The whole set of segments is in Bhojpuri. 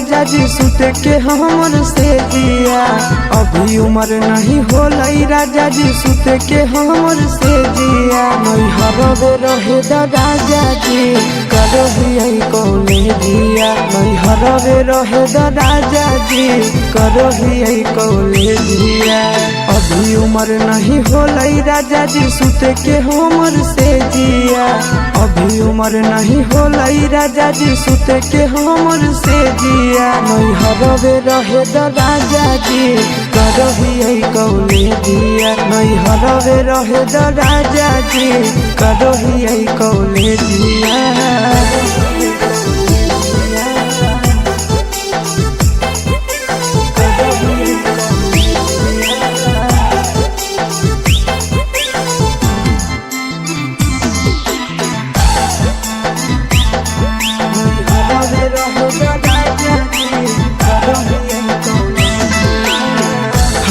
राजा जी सुते के हमर से जिया। अभी उम्र नहीं होलई राजा जी सुते के हमर से जिया। नहीं हरवे रहे राजा जी करही कॉलेजिया। नहीं हरवे रहे राजा जी करही कॉलेजिया। अभी उम्र नहीं होलई राजा जी सुते के हमर से जिया। अभी उम्र नहीं होलई राजा जी सुते के हमर से जिया। नहीं हरवे रहे राजा जी करही कॉलेजिया। नहीं हरवे रहे राजा जी करही कॉलेजिया।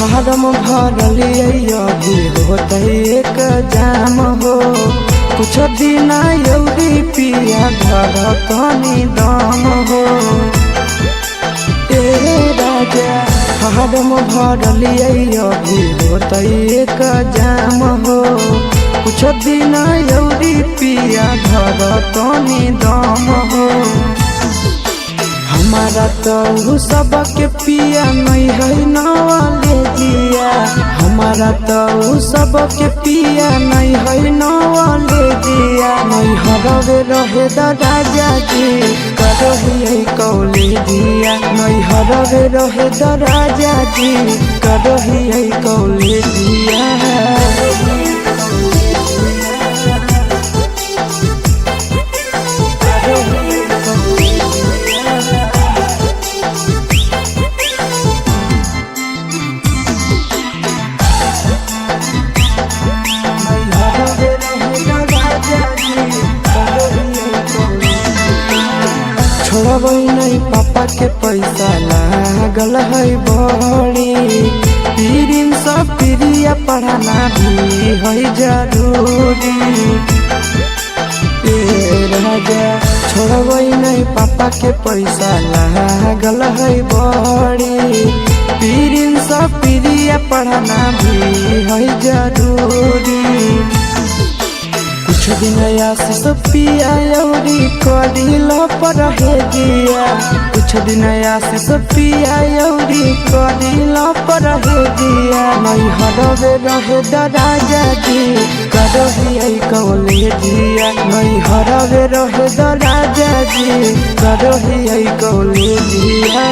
फारम भरलिए अभी होते एक जाम हो। कुछ दिन यौरी पिया घर तनी दम हो। ए राजा फारम भरलिए अभी होते एक जाम हो। कुछ दिन यौरी पिया घर तनी दम हो। हमारा तो सबके पिया नहीं है नवाले जिया। हमारा तो सबके पिया नहीं है नवाले जिया। नहीं हरवे रहे राजा जी करही कॉलेजिया। नहीं हरवे रहे राजा जी करही कॉलेजिया। छोड़बै नहीं पापा के पैसा लागल है बड़ी। पीरिन सब प्रिया पढ़ाना भी है जरूरी। राजा छोड़बै नहीं पापा के पैसा लागल है बड़ी। पीरिन सब प्रिया पढ़ाना भी है जरूरी। कुछ दिन आशीष पिया यौरी कदिल पर जिया। कुछ दिन आशीष पिया यौरी कदिल पर जिया। नहीं हरवे रहे राजा जी करही कॉलेजिया। नहीं हरवे रहे राजा जी करही कॉलेजिया।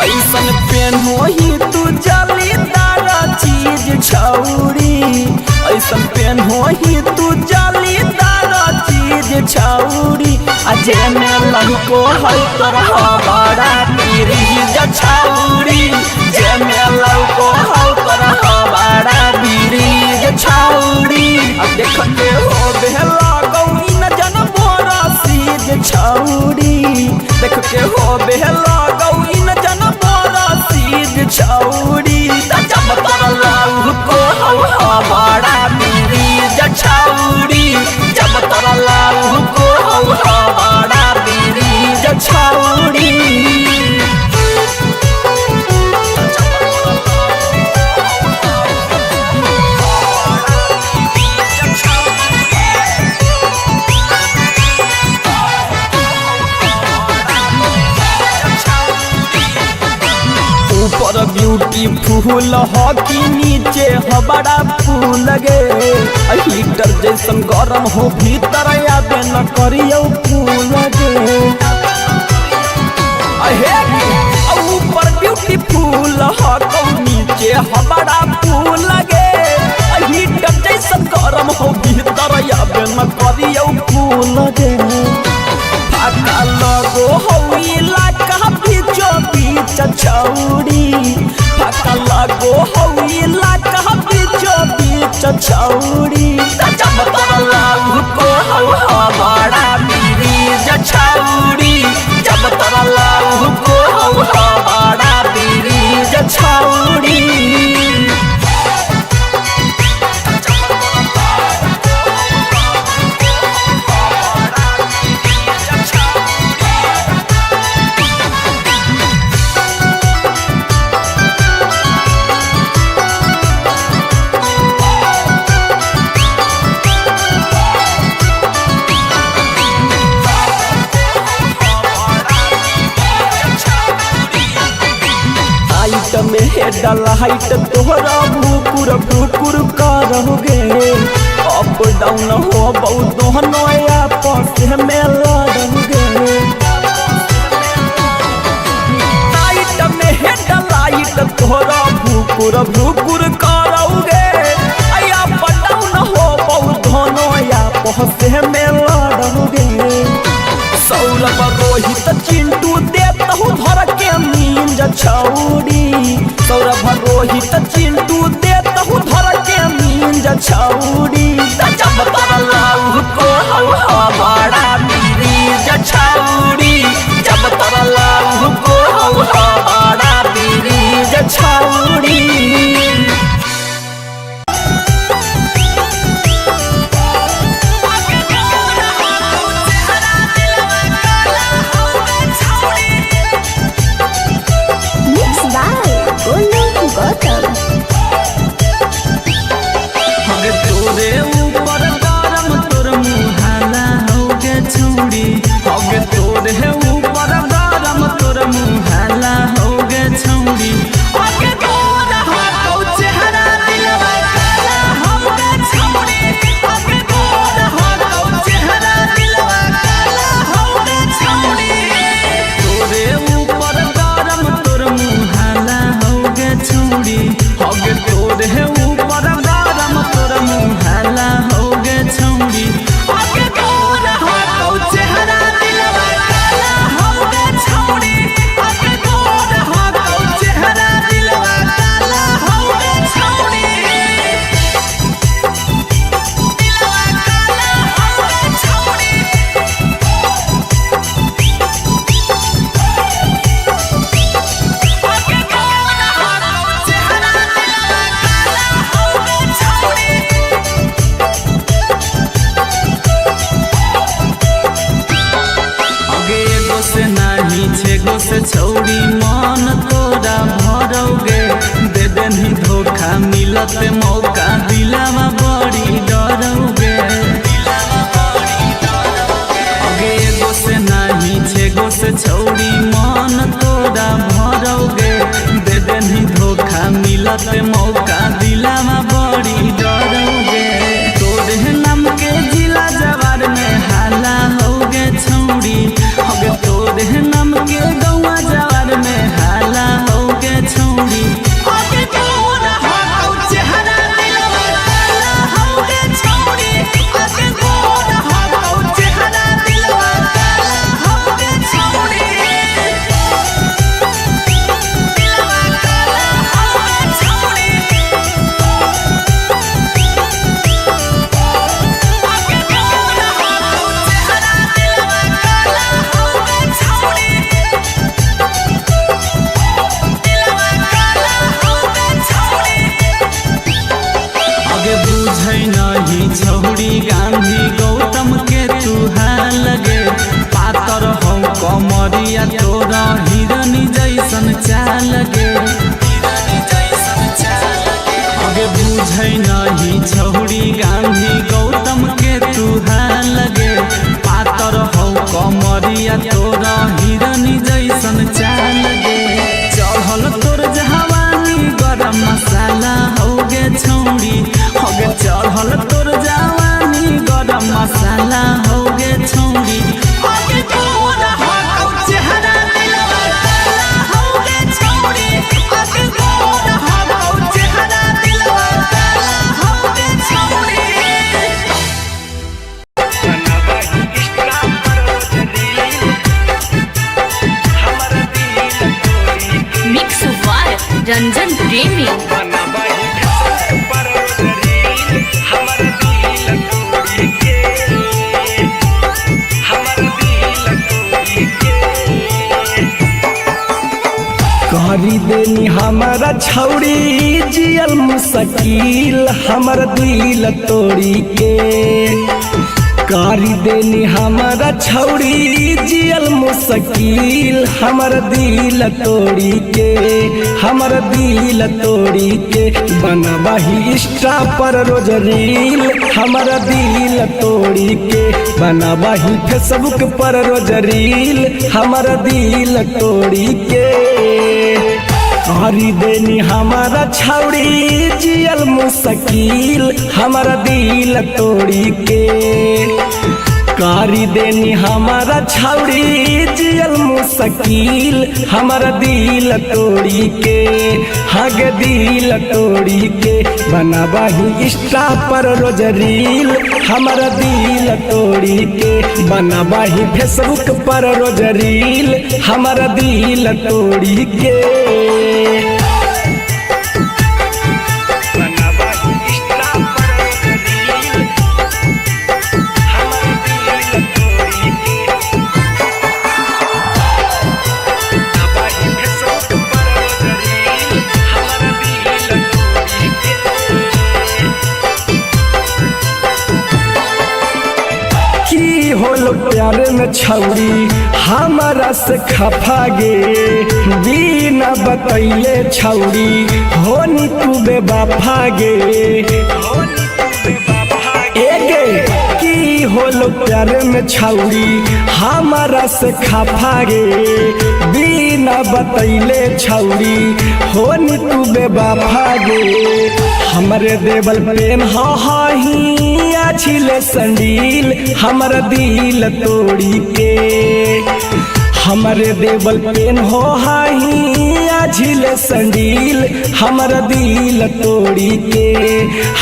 ऐसन पेन होही तू जालीदार चीज छौरी। ऐसन पेन होही तू जालीदार चीज छौरी। अजे में लहको है तोरा बड़ा बीरीज छौरी। जे में लहको है तोरा बड़ा बीरीज छौरी। अब देखते हो बेहला गौरी न जन बोरा सीज छौरी। देख के हो बेहला गौरी न जन छौरी। जब तोरा लाऊ को हवा बड़ा बीरीज छौरी। जब तोरा लाऊ को हवा बड़ा बीरीज छौरी। ऊपर ब्यूटीफुल हो कि नीचे हो बड़ा फूल गे। हीटर जैसन गरम हो भीतर आबे न करियो फूल गे। ऊपर ब्यूटीफुल हो तो नीचे हो बड़ा फूल गे। हीटर जैसन गरम हो भीतर आबे न करियो फूल गे। फाका लगो हो इलाका बीचो बीच छौरी। हेडलाइट तोहरा भूकुर भूकुर करोगे अप डाउन हो बहुत दोनों आपस में लड़ोगे नाइट में हेडलाइट तोहरा भूकुर भूकुर करोगे अप डाउन हो बहुत दोनों आपस में लड़ोगे सौरभ रोहित चिंटू देता हूँ धर के नींद छौड़ी सौरभ रोहित चिंटू देता हूँ धर के नींद छौड़ी जब तरलाऊ को बड़ा बीरीज छौड़ी जब तरलाऊ को बड़ा बीरीज छौड़ी तोरे ऊपर गरम तोर मुहाला होगे छौड़ी होगे तोरे ऊपर गरम तोर मुहाला होगे छौड़ी होगे तोर हाथो चेहरा दिलवा काला होगे छौड़ी होगे तोर हाथो चेहरा दिलवा काला होगे छौड़ी तोरे ऊपर गरम तोर मुहाला होगे छौड़ी होगे तोरे ऊपर गरम तोर मुहाला होगे छौड़ी होगे तोर हाथो चेहरा दिलवा काला होगे छौड़ी होगे तोर हाथो चेहरा दिलवा काला होगे छौड़ी दिलवा काला होगे छौड़ी होगे तोर हाथो चेहरा दिलवा काला होगे छौड़ी आगे एगो से नाही छेगो से छौड़ी मन तोरा भरोगे दे देनी धोखा मिलत मौका दिलावा बड़ी डरोगे आगे एगो से नाही छेगो से छौड़ी मन तोरा भरोगे दे देनी धोखा मिलत मौका दिलावा बड़ी डरोगे तोरे नाम के जिला जवार में हाला होगे छौड़ी होगे तोरे नाम के गौवा जवार में हाला होगे छौड़ी होगे तोर हाथो चेहरा दिलवा काला होगे छौड़ी होगे तोर हाथो चेहरा दिलवा काला होगे छौड़ी दिलवा काला होगे छौड़ी होगे तोर हाथो चेहरा दिलवा काला होगे छौड़ी दिलवा काला होगे छौड़ी आगे बुझै नहीं छौड़ी गांधी गौतम के तू लगे पातर हो कमरिया तोरा हिरनी जैसन चाल गे आगे बुझै नहीं छौड़ी गांधी गौतम के तू लगे पातर हो कमरिया तोरा हिरनी जैसन चाल गे चढ़ल तोर जवानी गरम मसाला होगे छौड़ी होगे चढ़ल तोर जवानी गरम मसाला होगे छौड़ी होगे तोर हाथो चेहरा दिलवा काला होगे छौड़ी होगे तोर हाथो चेहरा दिलवा काला होगे छौड़ी मिक्स वार रंजन प्रेमी करी देनी हमारा छौड़ी जियल मुश्किल हमर दिल तोड़ी के करी देनी हमारा छौड़ी जियल मुश्किल हमर दिल तोड़ी के हमर दिल तोड़ी के बनवाही इंस्टा पर रोज रील हमर दिल तोड़ी के बनवाही फेसबुक पर रोज रील हमर दिल तोड़ी के करी देनी हमारा छौड़ी जियल मुश्किल हमारा दिल तोड़ी के करी देनी हमारा छौड़ी जियल मुश्किल हमारा दिल तोड़ी के हग दिल तोड़ी के बनाबाही इंस्टा पर रोज रील हमारा दिल तोड़ी के बनाबाही फेसबुक पर रोज रील हमारा दिल तोड़ी के होलो प्यारे में छौड़ी हमारा से खफा गे बिना बतैले छौड़ी होनी तू बेवफा गे एगे की होलो प्यारे में छौड़ी हमारा से खफा गे बिना बतैले छौड़ी होनी तू बेवफा गे हमरे देवल प्रेम हाही छिले संडील हमारा दिल तोड़ी के हमारे देवल पेन हो हाही झिले संडील हमारा दिल तोड़ी के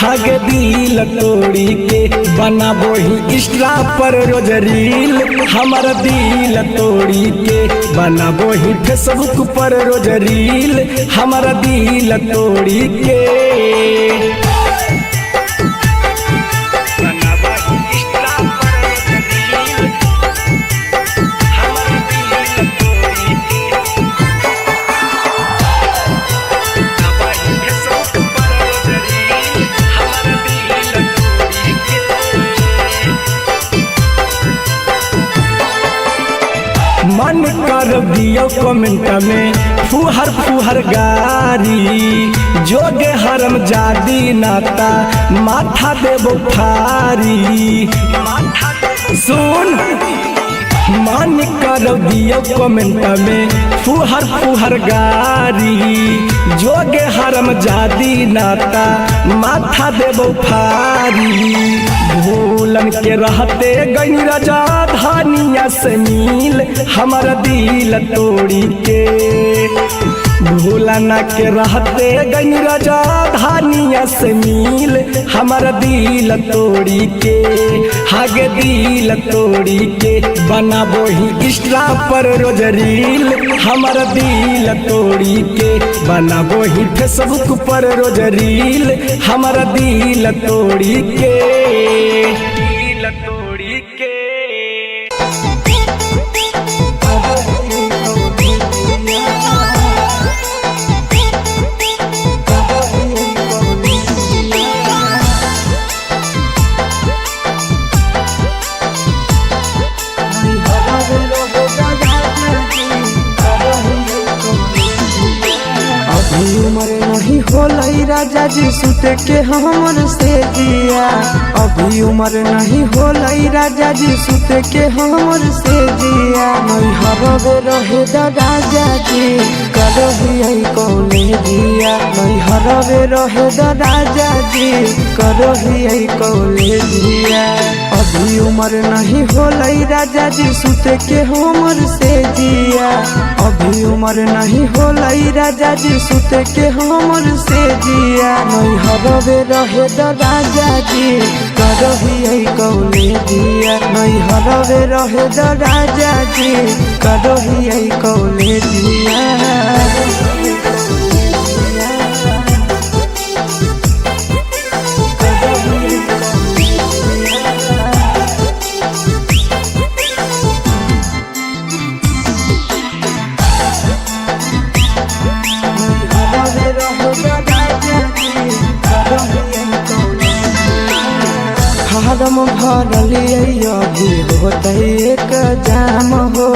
हग दिल तोड़ी के बनाबो ही इंस्टा पर रोज रील हमारा दिल तोड़ी के बनाबो ही फेसबुक पर रोज रील हमारा दिल तोड़ी के मन कर दियो कमेंट में फुहर फुहर गारी जोगे हरम जादी नाता माथा देबो फारी सुन मन कर दियो कमेंट में फुहर फुहर गारी जोगे हरम जादी नाता माथा देबो फारी भूलन के रहते गई राजा धानिया से मिल हमारा दिल तोड़ी के भूलना के रहते गई राजा धानिया से मिल हमारा दिल तोड़ी के हागे दिल तोड़ी के बनाबो ही इंस्टा पर रोज रील हमारा दिल तोड़ी के बनाबो ही फेसबुक पर रोज रील हमारा दिल तोड़ी के उमर नहीं होलई राजा जी सुते के हमर से जिया अभी उमर नहीं होलई राजा जी सुते के हमर से जिया नहीं हरवे रहे राजा जी करही कौले जिया नहीं हरवे रहे राजा जी करही कौले जिया अभी उमर नहीं होलई राजा जी सुते के हमर से जिया अभी उमर नहीं होलई राजा जी सुते के हमर से जिया नहीं हरवे रहे राजा जी करही कौले जिया नहीं हरवे रहे राजा जी करही कौले जिया फारम भरलिए अभी होते एक जाम हो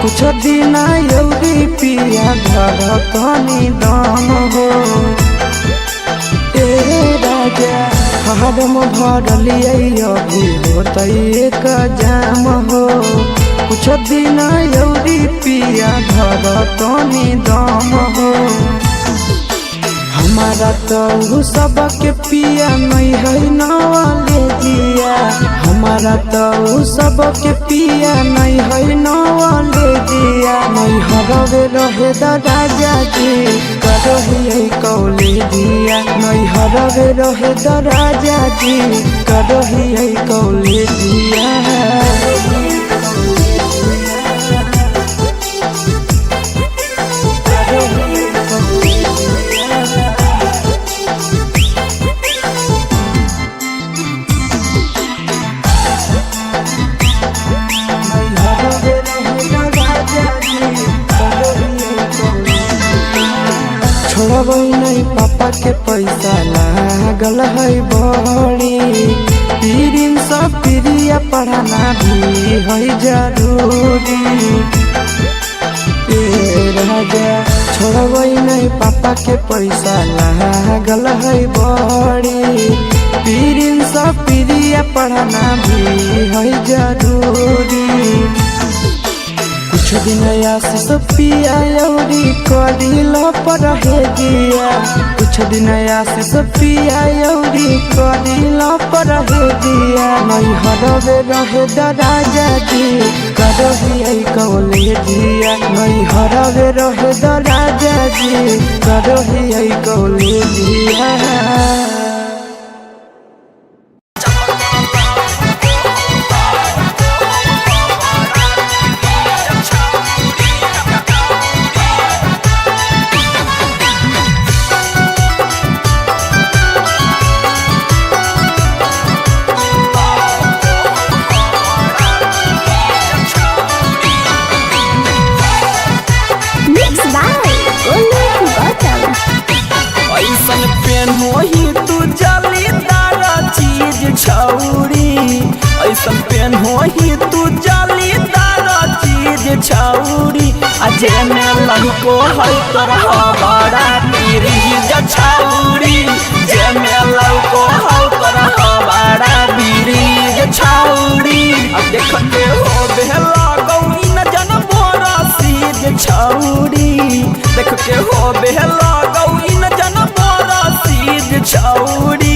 कुछ दिन यौरी पिया घर तनी दाम हो ए राजा फारम भरलिए अभी होते एक जाम हो कुछ दिन यौरी पिया धर तनी दम हो हमारा तो सबके पिया नहीं है नवाले दिया हमारा तो सबके पिया नहीं है नवाले दिया नहीं हरवे रहे राजा जी करही कौले दिया नहीं हरवे रहे राजा जी करही कौले दिया छोड़ब नहीं पापा के पैसा लागल है बड़ी पीरिन सब प्रिया पढ़ाना भी है जरूरी राजा छोड़ब नहीं पापा के पैसा लागल है बड़ी पीरिन सब प्रिया पढ़ाना भी है जरूरी कुछ दिन आशीष पिया यौरी कदिल पर दिया कुछ दिन आशीष पिया यौरी कदिल पर दिया नहीं हरवे रहे राजा जी करही कौले दिया नहीं हरवे रहे राजा जी करही कौले दिया ऐसन पेन होही तू जालीदार चीज छौरी ऐसन पेन होही तू जालीदार चीज छौरी अजे में लहको है तोरा बड़ा पीरी छौरी जे में लहको है तोरा बड़ा पीरी छौरी अब देखते हो बेहला गौरी न जन बोरा सीज छौरी देखते हो बेहला गौरी न जन बोरा सीज छौरी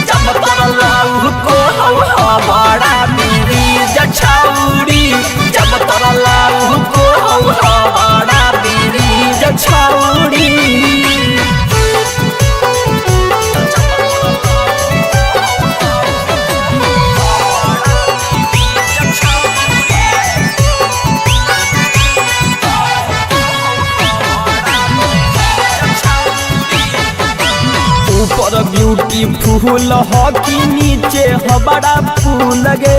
जब तोरा लाऊ को हवा बड़ा पीरी छौरी जब तोरा लाऊ को हवा बड़ा पीरी छौरी ऊपर ब्यूटीफुल हॉकी नीचे बड़ा फूल गे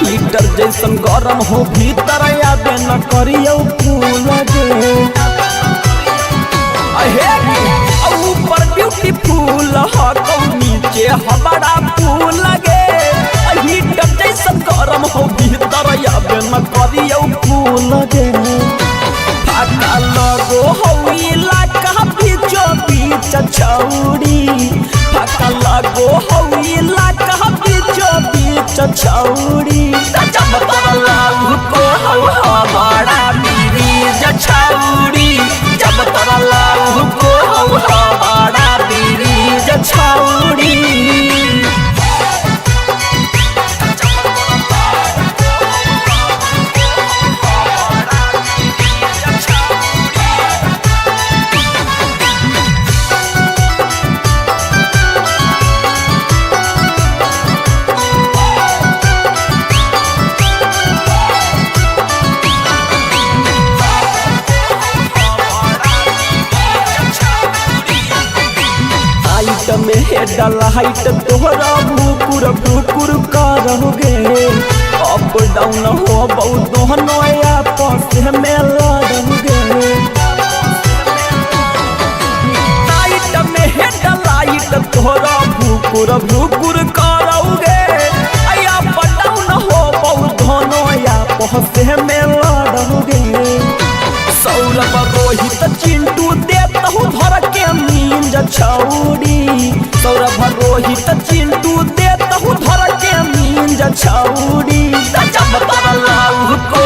हीटर जैसन गरम हो भीतर आबे न करियो फूल गे ऊपर ब्यूटीफुल हॉकी नीचे बड़ा फूल गे हीटर जैसन गरम हो भीतर आबे न करियो फूल गे फाका लगो हो इलाका बीचो बीच छौरी फाका लगो हो इलाका बीचो बीच छौरी जब तोरा लाऊ को हवा बड़ा पीरी छौरी जब तोरा लाऊ को हवा बड़ा पीरी छौरी में हेडल हाइट तोहरा भूकुर भूकुर करोगे अप डाउन हो बहुत दोनों आपस में लड़ोगे हाइट में हेडल हाइट तोहरा भूकुर भूकुर करोगे अप डाउन हो बहुत दोनों आपस में लड़ोगे सौरभ रोहित चिंटू देता हूँ धर के मींज छौरी सौरभ रोहित चिंटू देता हूँ धर के मींज छौरी जब तोरा लाऊ को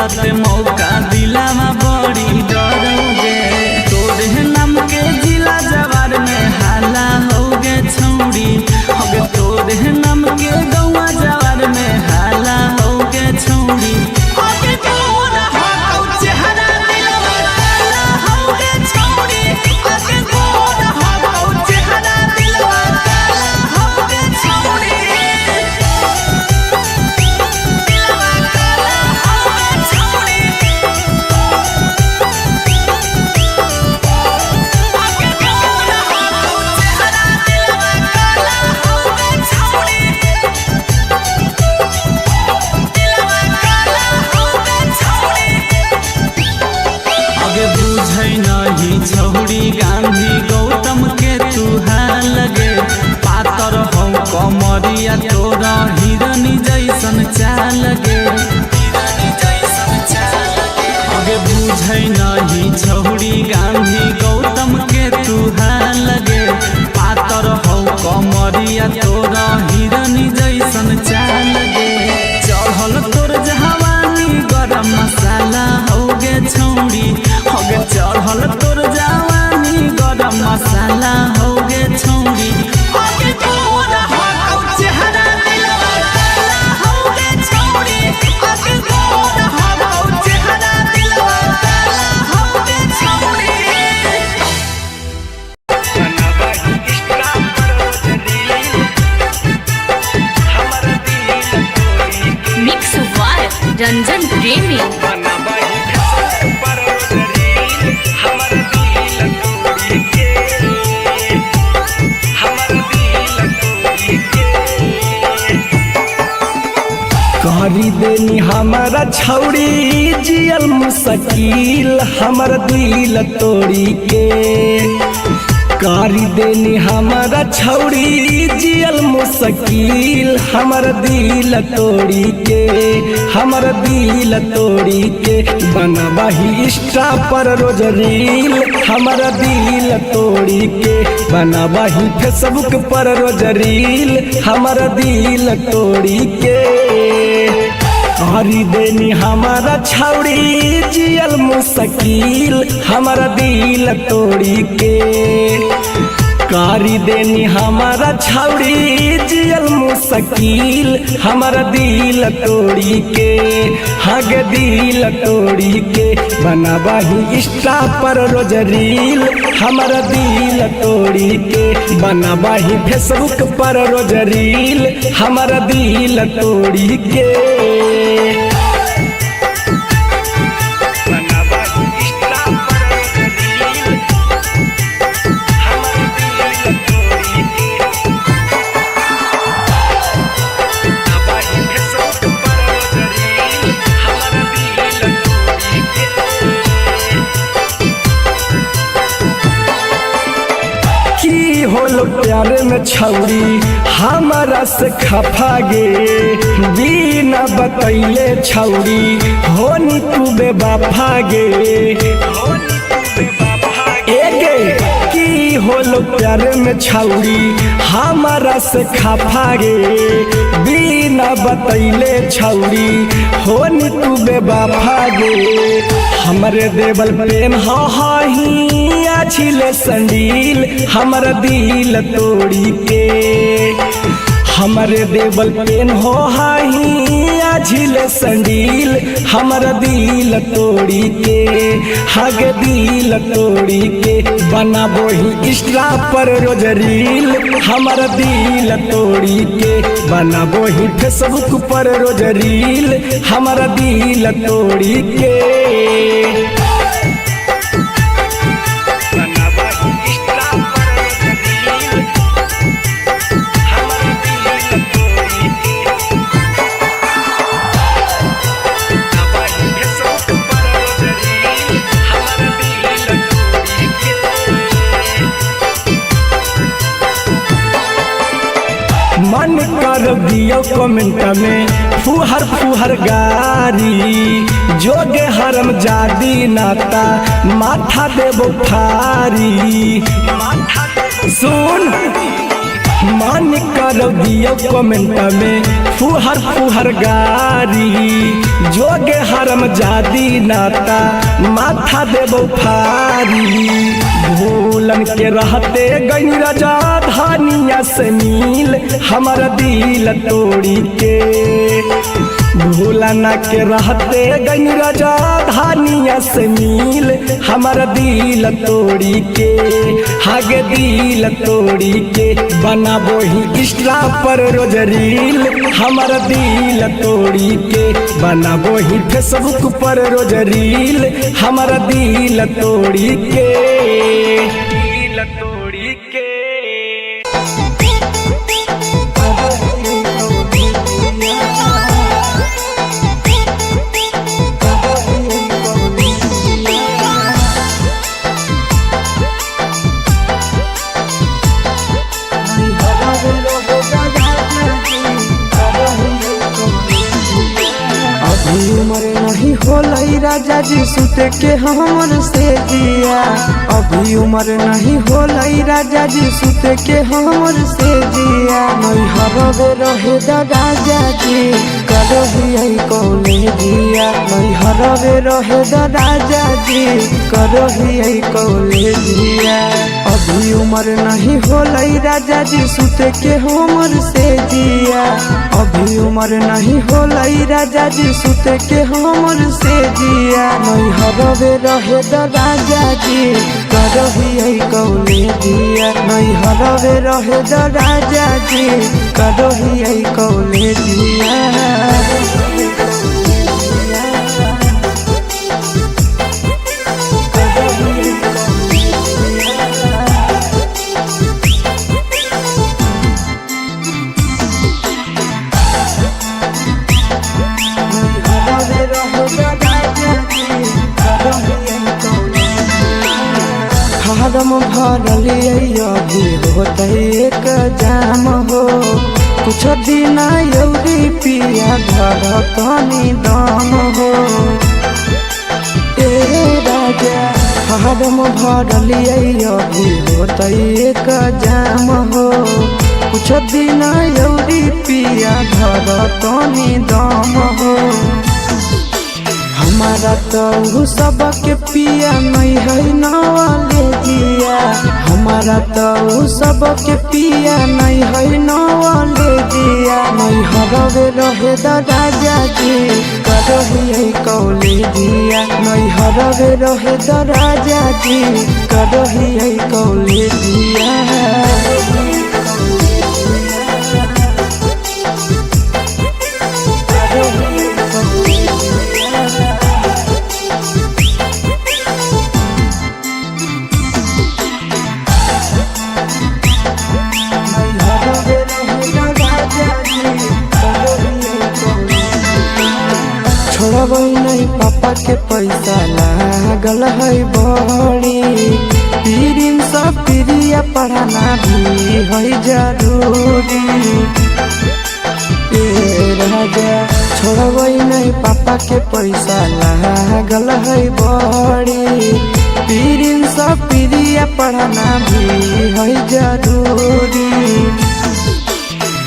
मिलत मौका दिलावा बड़ी डरोगे तोरे नाम के जिला जवार में हाला होगे छौड़ी होगे तोरे नाम के गौवा जवार में हाला होगे छौड़ी होगे तोरा हो चेहरा दिलवा काला होगे छौड़ी होगे तोरा हो चेहरा दिलवा काला होगे छौड़ी दिलवा काला होगे छौड़ी होगे तोरा हो चेहरा दिलवा काला होगे छौड़ी दिलवा काला होगे छौड़ी आगे बुझै नहीं छौड़ी गांधी गौतम के तुहा लगे पातर हौ कमरिया तोरा हिरनी जैसन चाल लगे आगे बुझै नहीं छौड़ी गांधी गौतम के तुहा लगे पातर हौ कमरिया तोरा हिरनी जैसन चाल लगे चढ़ल तोर जवानी गरम मसाला होगे छौड़ी होगे चढ़ल तोर जवानी गरम मसाला होगे छौड़ी होगे तोरा हो चेहरा दिलवा काला होगे छौड़ी होगे तोरा हो चेहरा दिलवा काला होगे छौड़ी मिक्स वार रंजन प्रेमी। करी देनी हमारा छौड़ी जियल मुश्किल हमर दिल तोड़ी के करी देनी हमारा छौड़ी जियल मुश्किल हमर दिल तोड़ी के हमर दिल तोड़ी के बनवाही इंस्टा पर रोज रील हमर दिल तोड़ी के बनवाही फेसबुक पर रोज रील हमर दिल तोड़ी के करी देनी हमारा छौड़ी जियल मुश्किल हमारा दिल तोड़ी के करी देनी हमारा छौड़ी जियल मुश्किल हमारा दिल तोड़ी के हग दिल तोड़ी के बनवाही इंस्टा पर रोज रील हमारा दिल तोड़ी के बनवाही फेसबुक पर रोज रील हमारा दिल तोड़ी के होलो प्यारे में छौड़ी हमारा से खफा गे बिना बतैले छौड़ी होनी तू बेवफा गे एगे की होलो प्यारे में छौड़ी हमारा से खफा गे बिना बतैले छौड़ी होनी तू बेवफा गे हमरे देवल प्रेम हाही छिले संडील हमर दिल तोड़ी के हमरे देवल पेन हो हाही झिले संडील हमर दिल तोड़ी के हग दिल तोड़ी के बनाबो ही इंस्टा पर रोज रील हमर दिल तोड़ी के बनाबो ही फेसबुक पर रोज रील हमर दिल तोड़ी के मन कर दियो कमेंट में फुहर फुहर गारी जोगे हरम जादी नाता माथा देबो थारी सुन मान कर दियो कमेंट में फुहर फुहर गारी जोगे हरम जादी नाता माथा देबो फारी भूलन के रहते गई राजा धानिया से मिल हमारा दिल तोड़ी के भूलना के रहते गई राजा धानिया से मिल हमारा दिल तोड़ी के हागे दिल तोड़ी के बनाबो ही इंस्टा पर रोज रील हमारा दिल तोड़ी के बनाबो ही फेसबुक पर रोज रील हमारा दिल तोड़ी के दिल तोड़ी के उम्र नहीं होलई राजा जी सुते के हमर से जिया अभी उम्र नहीं होलई राजा जी सुते के हमर से जिया नहीं हरवे रहे राजा जी करहियै कौले जिया नहीं हरवे रहे राजा जी करहियै कौले जिया अभी उम्र नहीं होलई राजा जी सुते के हमर से जिया अभी उम्र नहीं होलई राजा जी सुते के हमर से जिया नहीं हरवे रहे राजा जी करहियै कौले जिया नहीं हरवे रहे राजा जी करहियै कौले जिया फारम भरलियै अभी होते एक जाम हो कुछ दिन यौरी पिया घर तनी दाम हो ए राजा फारम भरलियै अभी होते एक जाम हो कुछ दिन यौरी पिया घर तनी दाम हो हमारा तो सबके पिया नहीं है नवाले जिया हमारा तो सबके पिया नहीं है नवाले जिया नहीं हरवे रहे राजा जी करहियै कौले जिया नहीं हरवे रहे राजा जी करहियै कौले जिया छोड़बै नहीं पापा के पैसा लागल है बड़ी पीरिन सब प्रिया पढ़ाना भी है जरूरी राजा छोड़बै नहीं पापा के पैसा लागल है बड़ी पीरिन सब प्रिया पढ़ाना भी है जरूरी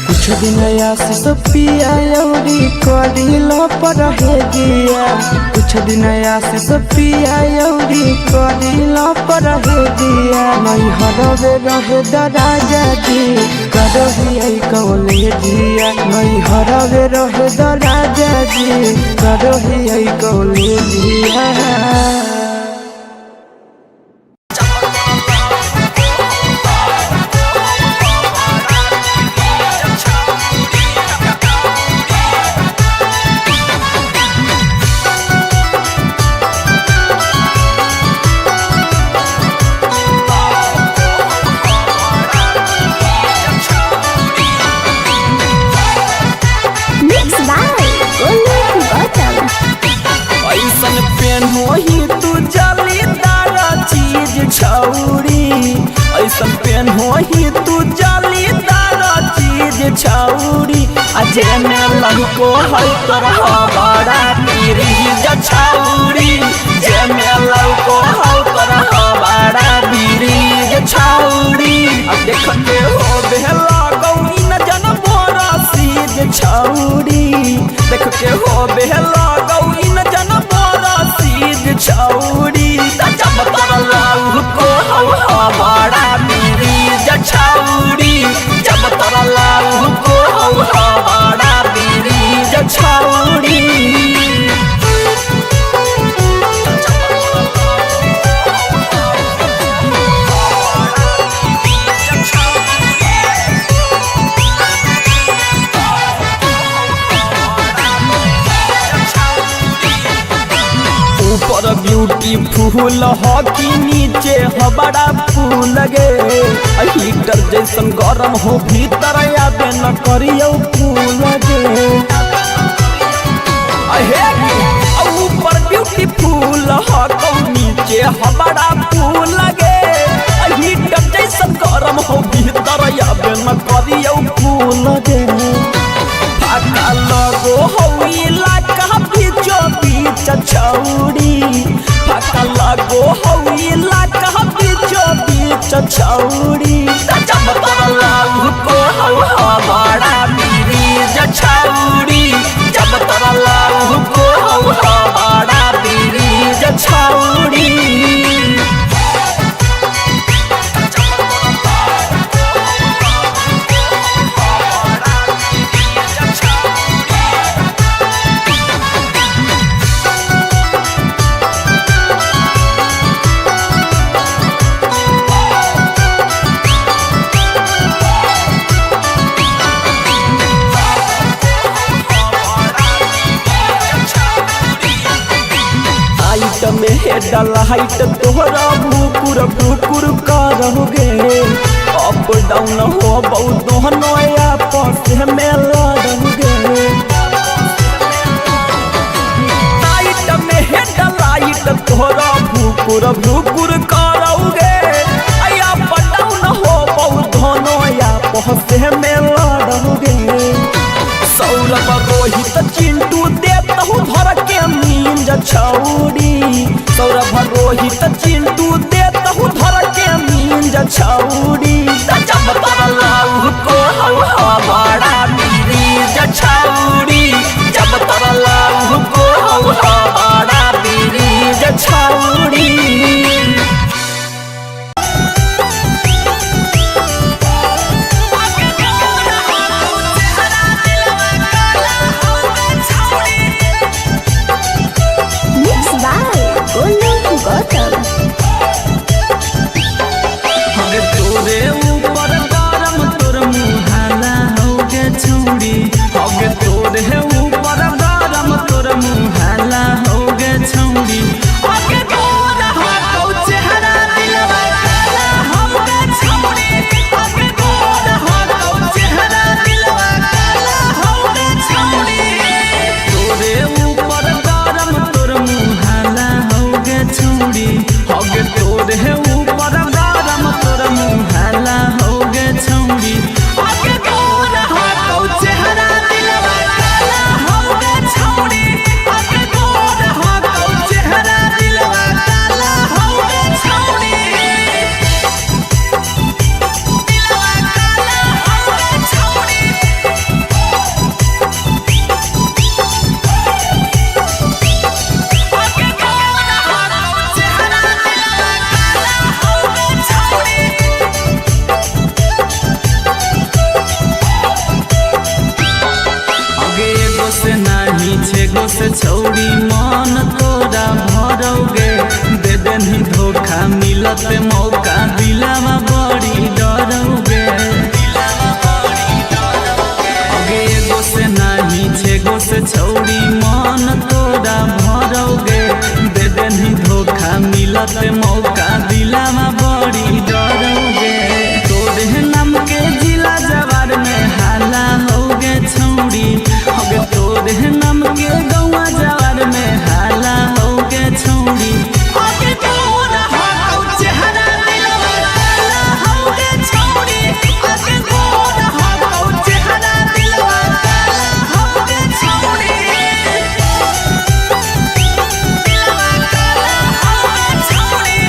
कुछ दिन आशीष पिया यौरी करिल पर है जिया कुछ दिन आशीष पिया यौरी करिल पर है जिया नहीं हरवे रहे राजा जी करहियै कौले जिया नहीं हरवे रहे राजा जी करहियै कौले जिया ऐसन पेन होही तू जालीदार चीज छौरी अजे में लहको है तोरा बड़ा बीरीज छौरी जे में लहको है तोरा बड़ा बीरीज छौरी अब देखते हो बेला रोबे लगौ इन जन बरसीज छौरी जब तोरा लाऊ को हमारा बीरीज छौरी जब तोरा लाऊ को हमारा बीरीज छौरी ऊपर ब्यूटीफुल हॉकी नीचे हमारा फूल गे हीटर जैसन गरम हो भीतर आबे न करियो फूल गे ऊपर ब्यूटीफुल हॉकी नीचे हमारा फूल गे हीटर जैसन गरम हो भीतर आबे न करियो फूल गे फाका लगो हो इलाका बीचो बीच छौरी फाका लगो हो इलाका बीचो बीच छौरी जब तोरा लाऊ को हमारा बीरीज छौरी जब तोरा लाऊ को हमारा बीरीज छौरी में हेडलाइट तोहरा भूकुर भूकुर करोगे अप डाउन हो बहुत दोनों आपस में लड़ोगे लाइट में हेडलाइट तोहरा भूकुर भूकुर करोगे अप डाउन हो बहुत दोनों आपस में लड़ोगे सौरभ रोहित चिंटू देता हूँ धर के नींद छौरी सौरभ रोहित चिंटू देता हूँ धर के नींद छौरी जब तोरा लाऊ को हमारा बीरीज छौरी जब तोरा लाऊ को हमारा बीरीज छौरी से छौरी मन तोरा भरोगे दे देनी धोखा मिलत मौका दिलावा बड़ी डरोगे अगे एगो से नहीं छेगो से छौरी मन तोरा भरोगे दे देनी धोखा मिलत मौका दिलावा बड़ी डरोगे तोरे नाम के जिला जवार में हाला होगे छौरी अगे तोरे नाम के गौवा जवार में हाला होगे छौरी अगे तोरा हो चेहरा दिलवा काला होगे छौरी अगे तोरा हो चेहरा दिलवा काला होगे छौरी दिलवा काला होगे छौरी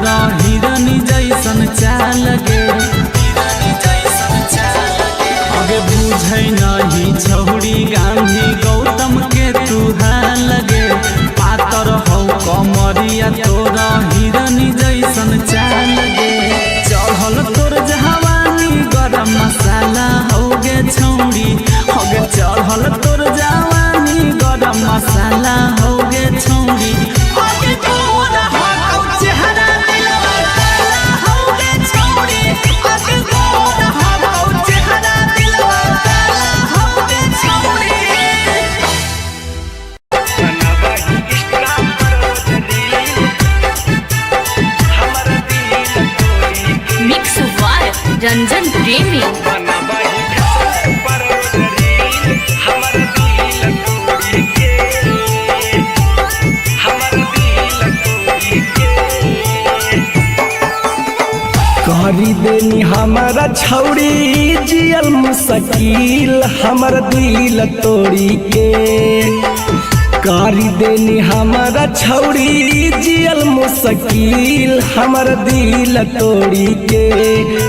तोरा हिरनी जैसन चाल गे अगे बुझै नहीं छौड़ी गांधी गौतम के तू हाल गे पातर हौ कमरिया तोरा हिरनी जैसन चाल गे चढ़ल तोर जवानी गरम मसाला हो गे छौड़ी होगे चढ़ल तोर जवानी गरम मसाला हो गे छौड़ी होगे तोरा हौ चेहरा दिलवा काला हो गे छौड़ी होगे तोरा हौ चेहरा दिलवा काला हो गे छौड़ी मिक्स वार रंजन प्रेमी। करी देनी हमारा छौड़ी जियल मुश्किल हमर दिल तोड़ी के करी देनी हमारा छौड़ी जियल मुश्किल हमर दिल तोड़ी के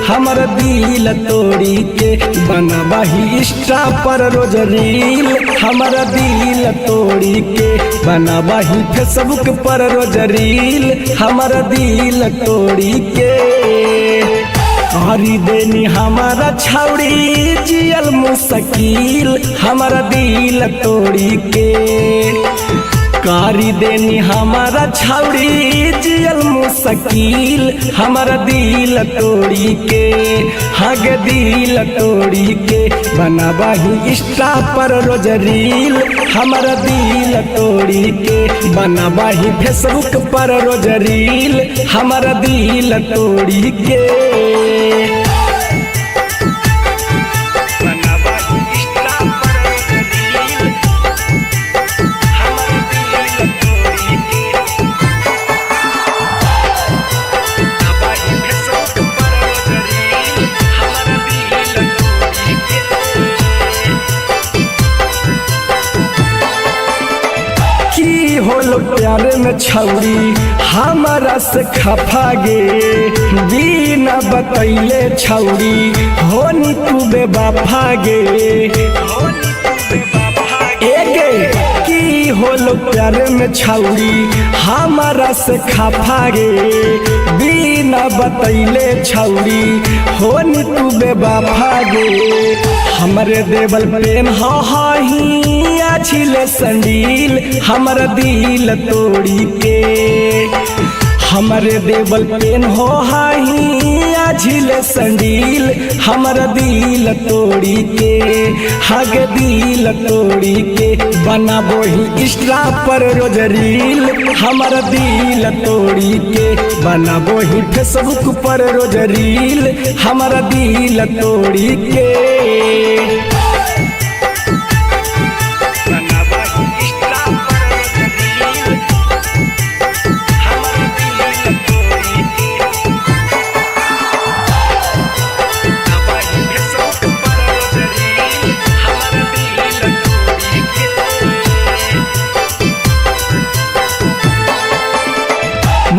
हमर दिल तोड़ी के बनबही इंस्टा पर रोज रील हमर दिल तोड़ी के बनबही फेसबुक पर रोज रील हमर दिल तोड़ी के करी देनी हमारा छौड़ी जियल मुश्किल हमारा दिल तोड़ी के करी देनी हमारा छौड़ी जियल मुश्किल हमारा दिल तोड़ी के हग दिल तोड़ी के बनबही इंस्टा पर रोज रील हमारा दिल तोड़ी के बनबही फेसबुक पर रोज रील हमारा दिल तोड़ी के होलो प्यारे में छौड़ी हमारा से खफा गे बिना बतैले छौड़ी होनी तू बेवफा गे एगे की होलो प्यारे में छौड़ी हमारा से खफा गे बिना बतैले छौड़ी होनी तू बेवफा गे हमरे देवल प्रेम हाही छिले संडील हमर दिल तोड़ी के हमरे देवल पेन हो हाही झिले संडील हमर दिल तोड़ी के हग दिल तोड़ी के बनाबो ही इंस्टा पर रोज रील हमर दिल तोड़ी के बनाबो ही फेसबुक पर रोज रील हमर दिल तोड़ी के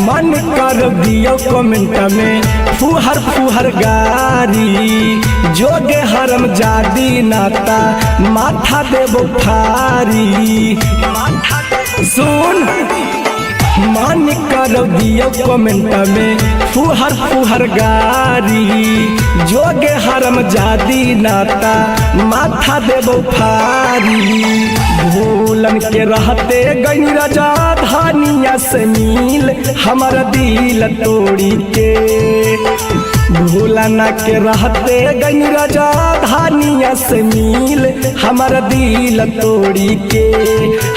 मन कर दियो कमेंट में फुहर फुहर गारी जोगे हरम जादी नाता माथा देबो फारी सुन मन कर दियो कमेंट में फुहर फुहर गारी जोगे हरम जादी नाता माथा देबो फारी भूलन के रहते गई राजा धानिया से मिल हमारा दिल तोड़ी के भूलन के रहते गई राजा धानिया से मिल हमारा दिल तोड़ी के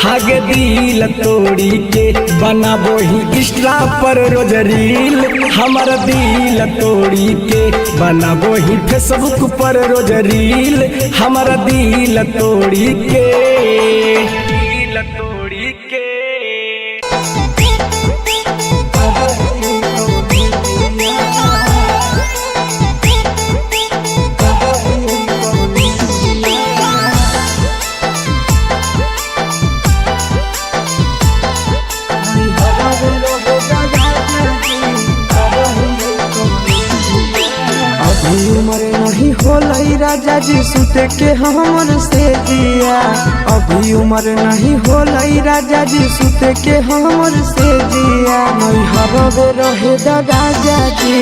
हागे दिल तोड़ी के बनाबो ही इंस्टा पर रोज रील हमारा दिल तोड़ी के बनाबो ही फेसबुक पर रोज रील हमारा दिल तोड़ी के तोड़ी के अभी उम्र नहीं होलई राजा जी सुते के हमर से जिया। अभी उम्र नहीं होलई राजा जी सुते के हमर से जिया। नहीं हरवे रहे दा राजा जी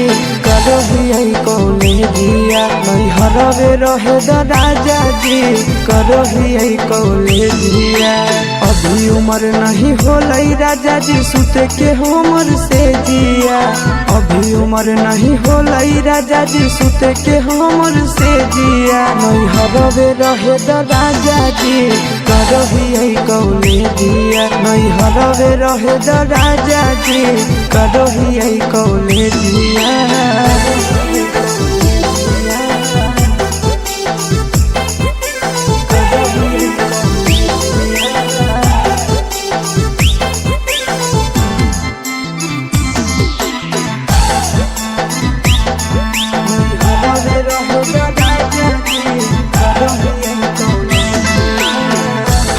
करही कौले जिया। नहीं हरवे रहे दा राजा जी करही कौले जिया। अभी उम्र नहीं होलई राजा जी सुते के हमर से जिया। अभी उम्र नहीं होलई राजा जी सुते के हमर से जिया। नहीं हरवे रहे दा राजा जी करही कौले जिया। नहीं हरवे रहे दा राजा जी करही कौले जिया।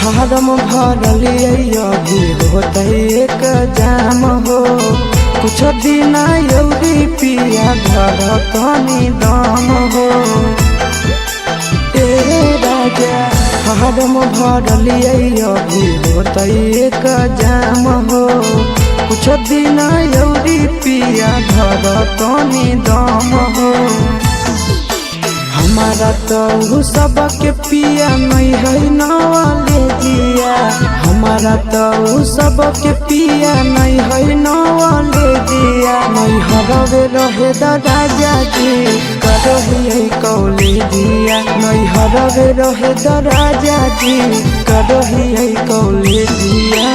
फारम भरलिए अभी होते एक जाम हो। कुछ दिन यौरी पिया घर तनी दम हो। ए राजा फारम भरलिए अभी होते एक जाम हो। कुछ दिन यौरी पिया घर तनी दम हो। हमारा तो सबके पिया नहीं है नवाले जिया। हमारा तो सबके पिया नहीं है नवाले जिया। नहीं हरवे रहे दा राजा जी करही कौले जिया। नहीं हरवे रहे दा राजा जी करही कौले जिया।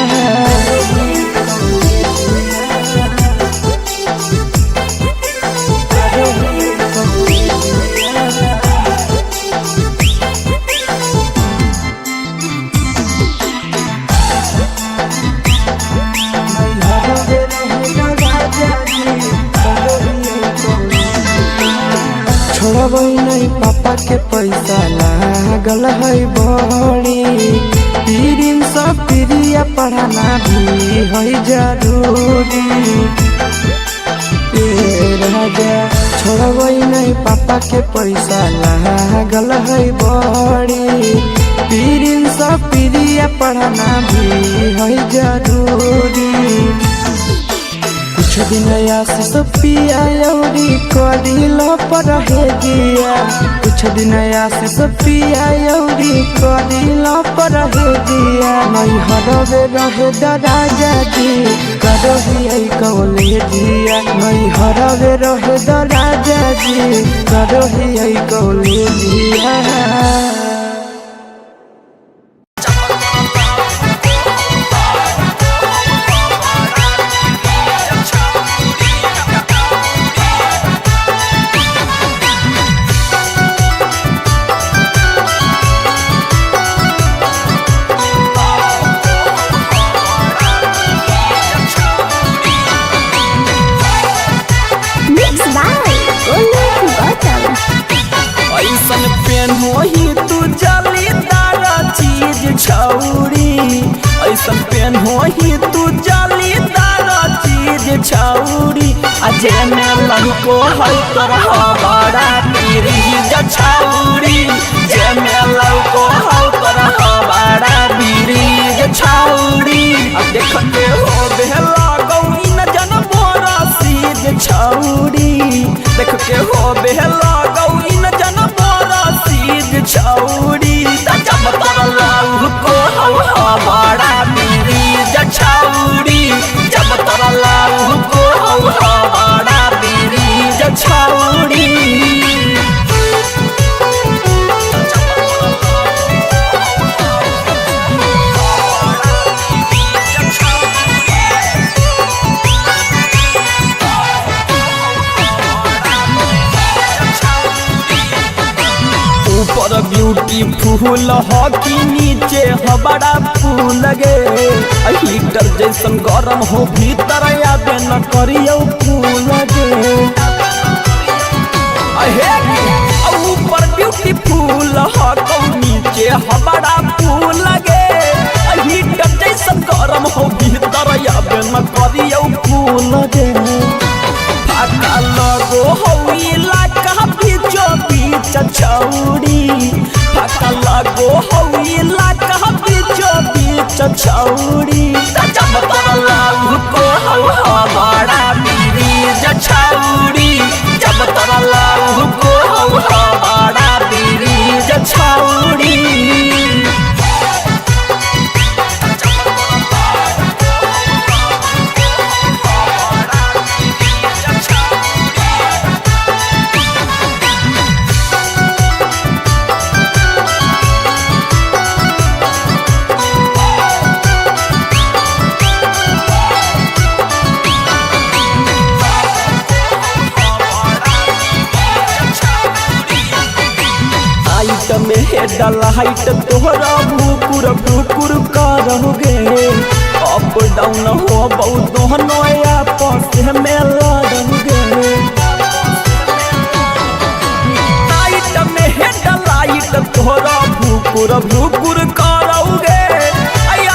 छोड़बै नहीं पापा के पैसा लागल है बड़ी। पीरिन सब प्रिया पढ़ाना भी है जरूरी। राजा छोड़बै नहीं पापा के पैसा लागल है बड़ी। पीरिन सब प्रिया पढ़ाना भी है जरूरी। कुछ दिन आशीष पिया यौरी करिल पर है जिया। कुछ दिन आशीष पिया यौरी करिल पर है जिया। नहीं हरवे रहे दा राजा जी करही कौले जिया। नहीं हरवे रहे दा राजा जी करही कौले जिया। ऐसन पेन होही तू जालीदार चीज छौरी। ऐसन पेन होही तू जालीदार चीज छौरी। अजे में लहको है तोरा बड़ा पीरीज छौरी। जे में लहको है तोरा बड़ा पीरीज छौरी। देख के हो बेला गौरी न जन बोरा सीज छौरी। देख के हो बेला गौरी न जन सीध छौरी। जब तोरा लाऊ को हवा बड़ा पीरीज छौरी। जब तोरा लाऊ को हवा बड़ा पीरीज छौरी। ऊपर ब्यूटीफुल हो कि नीचे हो बड़ा फूल गे। हीटर जैसन गरम हो भीतर याद न करियो फूल गे। ऊपर ब्यूटीफुल हो तो नीचे हो बड़ा फूल गे। हीटर जैसन गरम हो भीतर याद न करियो फूल गे। फाका लगो हो इलाका बीच छौरी फका लगो हई लगा बीचो बीच छौरी जब तोरा लाऊ को हमारा बीच छौरी जब तोरा लाऊ को हमारा बीच छौरी में हेडल हाइट तोहरा भूकुर भूकुर करोगे अप डाउन हो बहुत दोनों आपस में लड़ोगे हाइट में हेडल हाइट तोहरा भूकुर भूकुर करोगे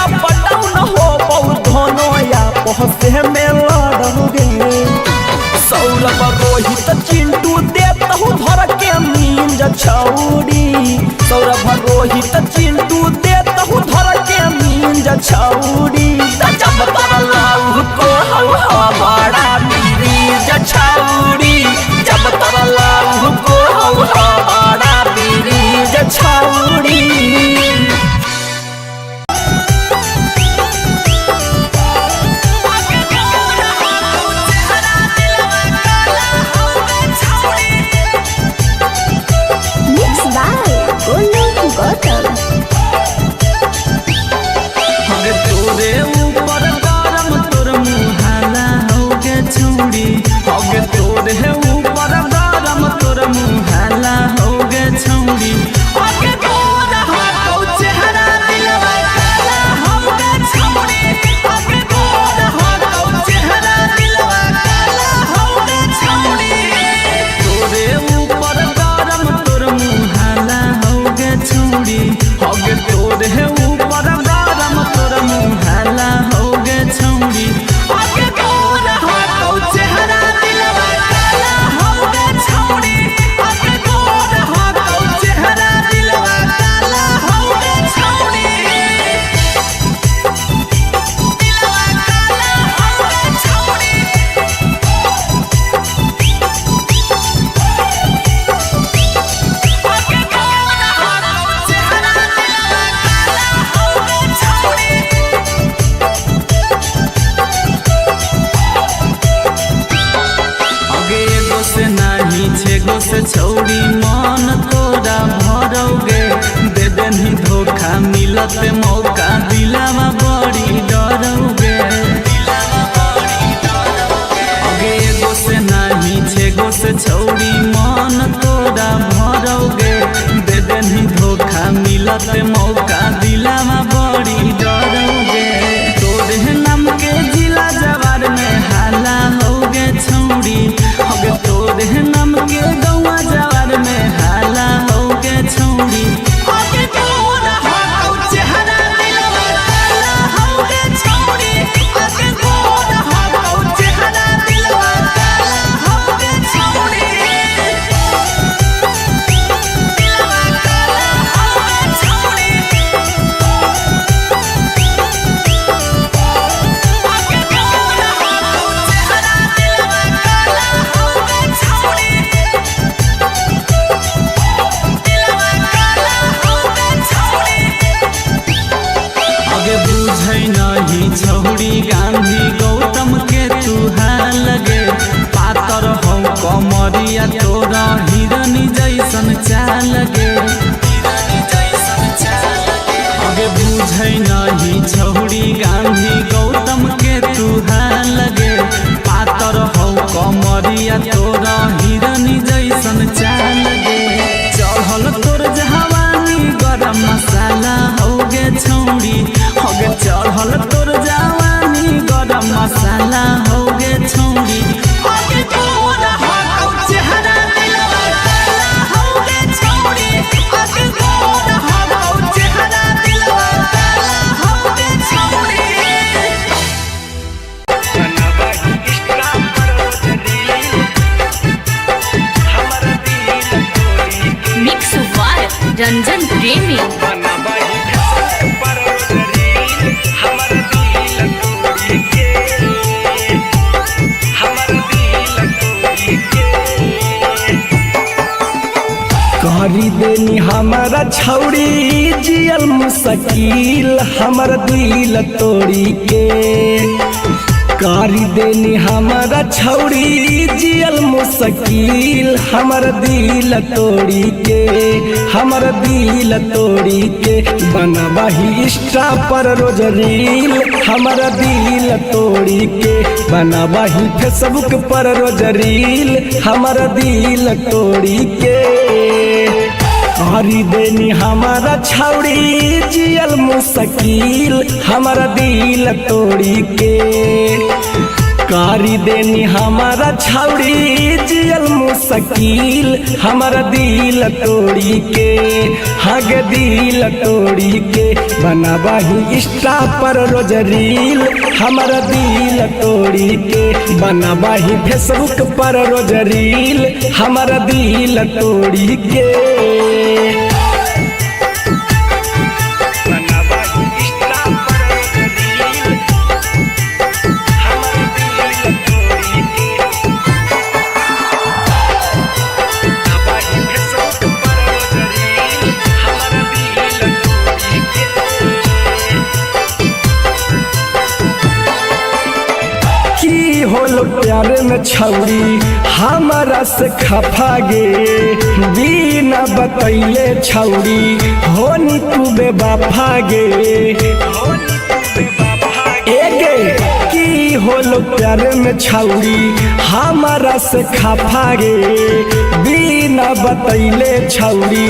अप डाउन हो बहुत दोनों आपस में लड़ोगे सौरभ रोहित चिंटू देता हूँ धर के मींज छौरी सौरभ रोहित चिंटू देता हूँ धर के मींज छौरी जब तोरा लाऊ को हमारा बीच छौरी जब तोरा लाऊ को हमारा बीच छौरी तोरे ऊपर गरम तोर मुहाला होगे छौड़ी होगे तोरे ऊपर गरम तोर मुहाला होगे छौड़ी होगे तोरा हो चेहरा दिलवा काला होगे छौड़ी होगे तोरा हो चेहरा दिलवा काला होगे छौड़ी तोरे ऊपर गरम तोर मुहाला होगे छौड़ी होगे तोरे ऊपर गरम तोर मुहाला होगे छौड़ी होगे तोरा हो चेहरा दिलवा काला होगे छौड़ी होगे तोरा हो चेहरा दिलवा काला होगे छौड़ी दिलवा काला होगे छौड़ी होगे तोरा हो चेहरा दिलवा काला होगे छौड़ी आगे एगो से नाही छेगो से छौड़ी मन तोरा भरोगे दे देनी धोखा मिलत मौका दिलावा बड़ी डरोगे आगे एगो से नाही छेगो से छौड़ी मन तोरा भरोगे दे देनी धोखा मिलत मौका दिलावा बड़ी डरोगे तोरे नाम के जिला जवार में हाला होगे छौड़ी होगे तोरे नाम के गौवा जवार में हाला होगे छौड़ी होगे तोरा हो चेहरा दिलवा काला होगे छौड़ी होगे तोरा हो चेहरा दिलवा काला होगे छौड़ी दिलवा काला होगे छौड़ी होगे तोरा हो चेहरा दिलवा काला होगे छौड़ी दिलवा काला होगे छौड़ी आगे बुझै नहीं छौड़ी गांधी गौतम के तू लगे पातर हो कमरिया तोरा हिरनी जैसन चाल लगे आगे बुझै नहीं छौड़ी गांधी गौतम के तू लगे पातर हो कमरिया तोरा हिरनी जैसन चाल लगे चढ़ल तोर जवानी गरम मसाला होगे छौड़ी होगे चढ़ल तोर जवानी गरम मसाला होगे छौड़ी होगे तोरा हो चेहरा दिलवा काला होगे छौड़ी होगे तोरा हो चेहरा दिलवा काला होगे छौड़ी हमारा दिल तोड़ी रंजन प्रेमी। करी देनी हमारा छौड़ी जियल मुश्किल हमर दिल तोड़ी के। करी देनी हमारा छौड़ी जियल मुश्किल हमर दिल तोड़ी के। हमर दिल तोड़ी के बनबही इंस्टा पर रोज रील हमर दिल तोड़ी के। बनबही फेसबुक पर रोज रील हमर दिल तोड़ी के। करी देनी हमारा छौड़ी जियल मुश्किल हमारा दिल तोड़ी के। करी देनी हमारा छौड़ी जियल मुश्किल हमारा दिल तोड़ी के। हग दिल तोड़ी के बनबही इंस्टा पर रोज रील हमारा दिल तोड़ी के। बनबही फेसबुक पर रोज रील हमारा दिल तोड़ी के। होलो प्यारे में छौड़ी हमारा से खफा गे। बिना बतैले छौड़ी होनी तू बेवफा गे। एगे की होलो प्यारे में छौड़ी हमारा से खफा गे। बिना बतैले छौड़ी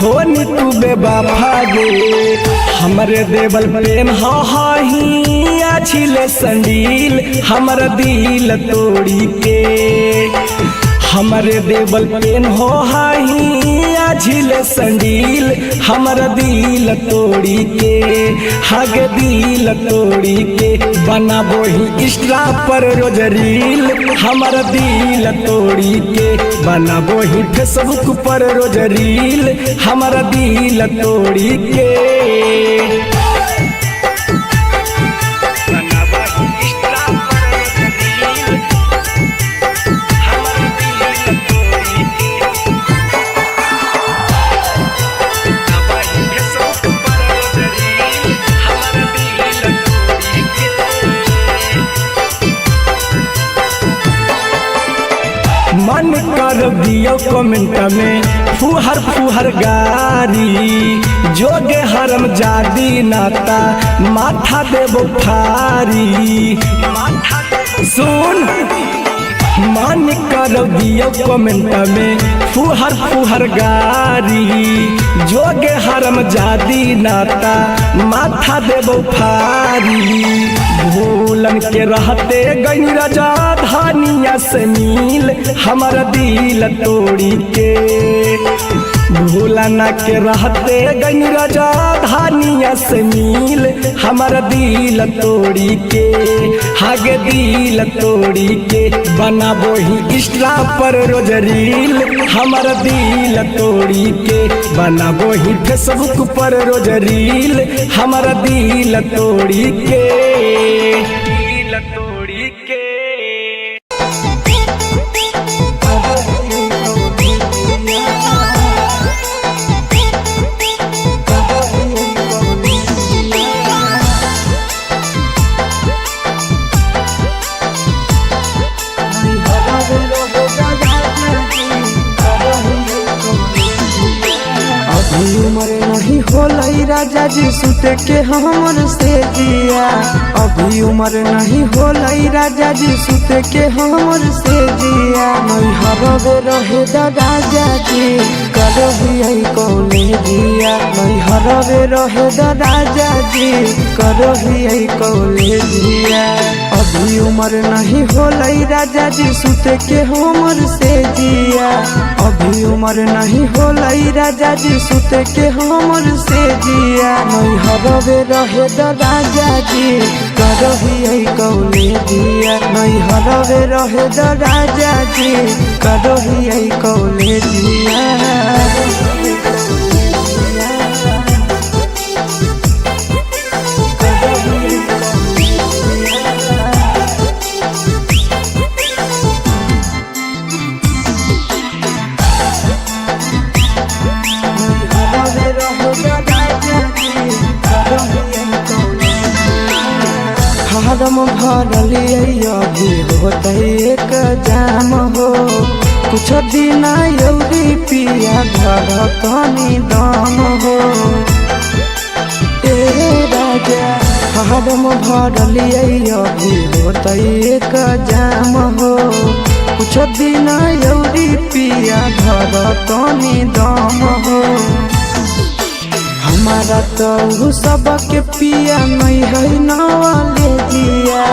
होनी तू बेवफा गे। हमरे देवल प्रेम हाही छिले संडील हमर दिल तोड़ी के। हमरे देवल पेन हो हाही झिले संडील हमर दिल तोड़ी के। हग दिल तोड़ी के बनाबोही इंस्टा पर रोज रील हमर दिल तोड़ी के। बनाबोही फेसबुक पर रोज रील हमर दिल तोड़ी के। मन कर दियो कमेंट में फुहर फुहर गारी। जोगे हरम जादी नाता माथा देबो फारी। सुन मन कर दियो कमेंट में फुहर फुहर गारी। जोगे हरम जादी नाता माथा देबो फारी। भूलन के रहते गई राजा धानिया से मिल हमारा दिल तोड़ी के। भूलना के रहते गई राजा धानिया से मिल हमारा दिल तोड़ी के। हागे दिल तोड़ी के बनाबोही इंस्टा पर रोज रील हमारा दिल तोड़ी के। बनाबोही फेसबुक पर रोज रील हमारा दिल तोड़ी के। दिल तोड़ी के उम्र नहीं होलई राजा जी सुत के हमर से जिया। अभी उम्र नहीं होलई राजा जी सुत के हमर से जिया। नहीं हरवे रहे राजा जी करही कौले जिया। नहीं हरवे रहे राजा जी करही कौले जिया। अभी उम्र नहीं होलई राजा जी सुत के हमर से जिया। अभी उम्र नहीं होलई राजा जी सुत के हमर से जिया। नहीं हरवे रहे राजा जी करही कौले जिया। नहीं हरवे रहे राजा जी करही कौले जिया। होता एक जाम हो कुछ दिन यौरी पिया घर तनी दम हो ए राजा हरम भरलिए अभी होता एक जाम हो कुछ दिन यौरी पिया घर तनी दम हो हमारा तो सबके पिया नहीं है नवाले दिया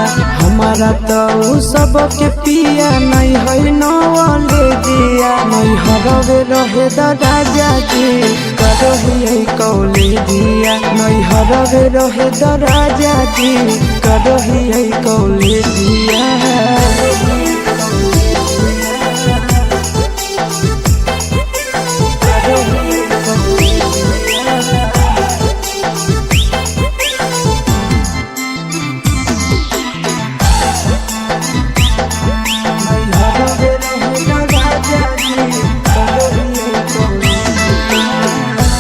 हमारा तो सबके पिया नहीं है नवाले दिया नहीं हरवे रहे राजा जी करही कौले दिया नहीं हरवे रहे राजा जी करही कौले दिया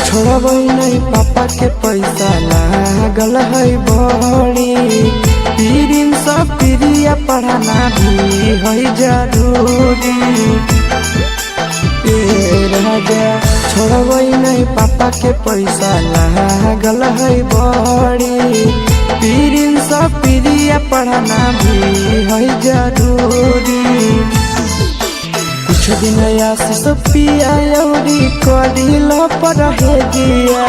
छोड़ब नहीं पापा के पैसा लागल है बड़ी पीरिन सब प्रिया पढ़ाना भी है जरूरी राजा छोड़ब नहीं पापा के पैसा लागल है बड़ी पीरिन सब प्रिया पढ़ाना भी है जरूरी कुछ दिन आशीष पिया यौरी कदिल पर दिया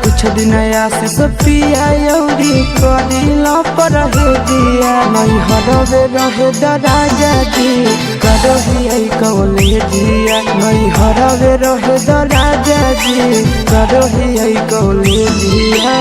कुछ दिन आशीष पिया यौरी कदिल पर दिया नहीं हरवे रहे राजा जी करही कौले दिया नहीं हरवे रहे राजा जी करही कौले दिया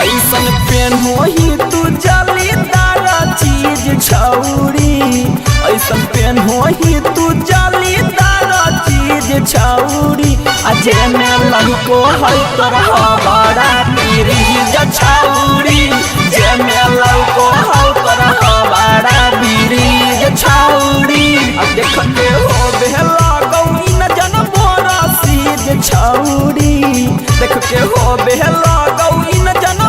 ऐसन पेन होही तू जालीदार चीज छौरी ऐसन पेन होही तू जालीदार चीज छौरी अजे में लहको है तरह बड़ा पीरी छौरी जे में लहको है तरह बड़ा पीरी छौरी देखते हो बेला गौरी न जन बोरा सीज छौरी देखते हो बेला गौरी न जन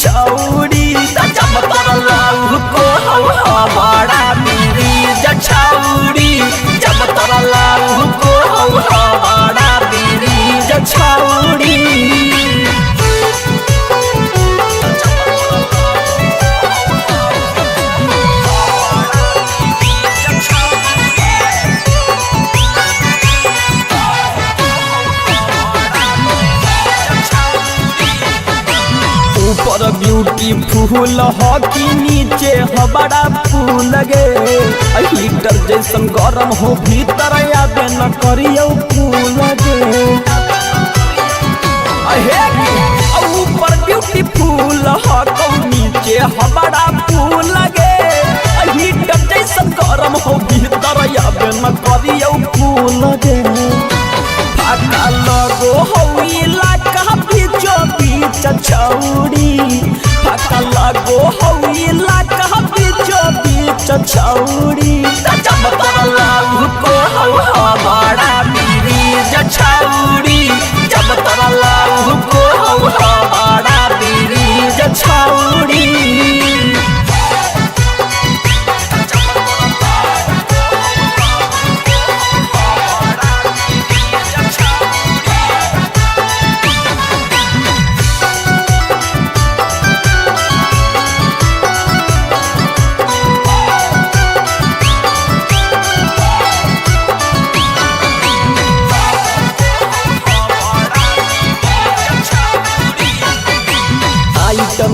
छौरी जब तर लाऊ को बड़ा पीरी छौरी जब तर लाऊ को बड़ा पीरी छौरी ऊपर ब्यूटीफुल हॉकी नीचे हो बड़ा फूल गे हीटर जैसन गरम हो भीतर आबे न करियो फूल गे ऊपर ब्यूटीफुल हॉकी नीचे हो बड़ा फूल गे हीटर जैसन गरम हो भीतर आबे न करियो फूल गे फाका लगो हो इलाका बीचो बीच छौरी फाका लगो हो इलाका बीचो बीच छौरी जब तर लाऊ को बड़ा पीरी छौरी जब तर लाऊ को बड़ा पीरी छौरी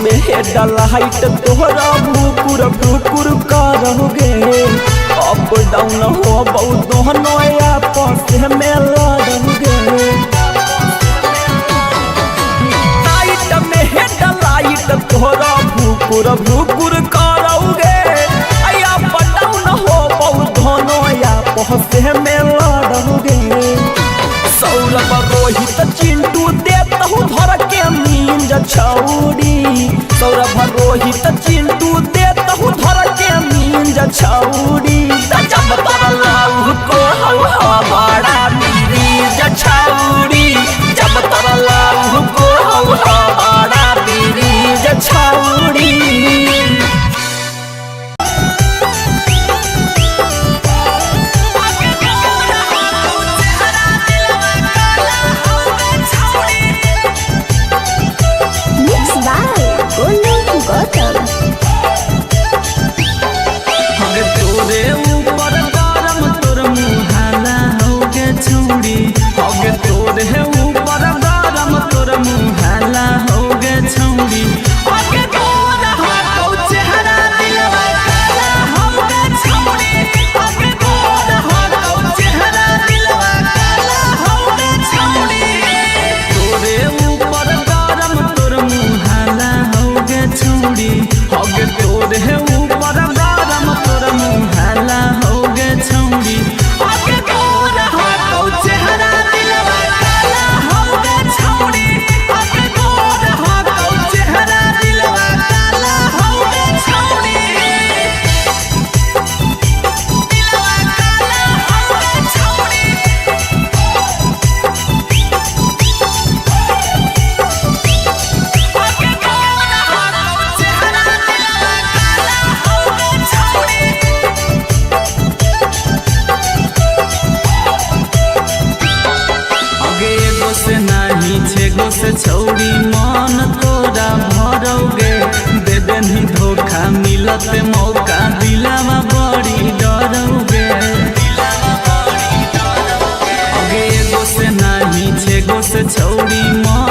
में हेडल हाइट तोहरा भूकुर भूकुर करोगे अप डाउन हो बहुत दोनों आपस में लड़ोगे हाइट में हेडल हाइट तोहरा भूकुर भूकुर करोगे अप डाउन हो बहुत दोनों से में लड़ोगे। सौरभ रोहित चिंटू देतहु धर के मींज छौरी। सौरभ रोहित चिंटू देतहु धर के मींज छौरी। जब तरलाऊ को हवा बड़ा बीरीज छौरी। जब तरलाऊ को हवा बड़ा बीरीज छौरी। तोरे ऊपर गरम तोर मुहाला होगे छौरी। होगे तोरे ऊपर गरम तोर मुहाला होगे छौरी। होगे तोर हाथों चेहरा दिलवा काला होगे छौरी। होगे तोर हाथों चेहरा दिलवा काला होगे छौरी। तोरे ऊपर गरम तोर मुहाला होगे छौरी। होगे तोरे ऊपर गरम तोर मुहाला होगे छौरी। होगे तोर हाथों चेहरा दिलवा काला होगे छौरी। होगे तोर हाथों चेहरा दिलवा काला होगे छौरी। दिलवा काला होगे छौरी। होगे तोर हाथों चेहरा दिलवा काला होगे छौरी। आगे एगो से नाही छेगो से छौरी मन तोरा भरोगे। दे देनी धोखा मिलत मौका दिलावा बड़ी डरोगे। आगे एगो से नाही छेगो से छौरी मन